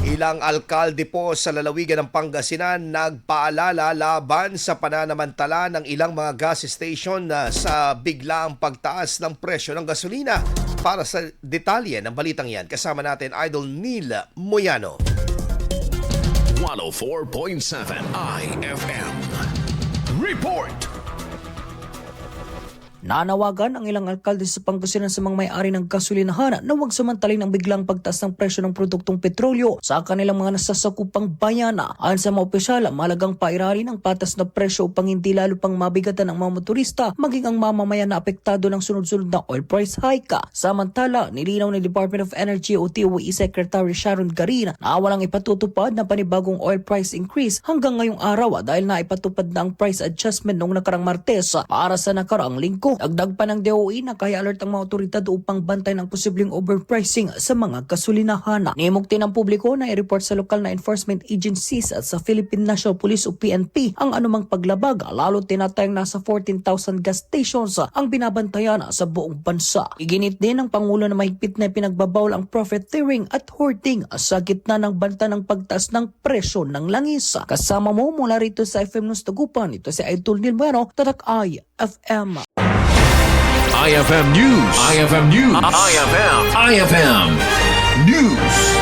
Ilang alkalde po sa lalawigan ng Pangasinan nagpaalala laban sa pananamantala ng ilang mga gas station sa biglaang pagtaas ng presyo ng gasolina. Para sa detalye ng balitang yan, kasama natin Idol Neil Moyano. 104.7 IFM Report. Nanawagan ang ilang alkalde sa Pangasinan sa mga may-ari ng gasolinahan na huwag samantalin ang biglang pagtaas ng presyo ng produktong petrolyo sa kanilang mga nasasakupang bayana. Ayon sa mga opisyal, malagang pairali ng patas na presyo upang hindi lalo pang mabigatan ng mga motorista maging ang mamamayan na apektado ng sunod-sunod na oil price hike. Samantala, nilinaw ng Department of Energy o DOE Secretary Sharon Garin na walang ipatutupad na panibagong oil price increase hanggang ngayong araw dahil na ipatupad na ang price adjustment noong nakarang Martes para sa nakaraang linggo. Dagdag pa ng DOE na kaya alert ang mga otoridad upang bantay ng posibleng overpricing sa mga gasolinahan. Nimugti ng publiko na i-report sa lokal na enforcement agencies at sa Philippine National Police o PNP ang anumang paglabag, lalo tinatayang nasa 14,000 gas stations ang binabantayan sa buong bansa. Iginit din ng Pangulo na mahigpit na pinagbabawal ang profiteering at hoarding sa gitna ng banta ng pagtaas ng presyo ng langis. Kasama mo mula rito sa FM News Tagupan, ito si Idol Neil Moyano, Tatak IFM. IFM News. IFM News. IFM News.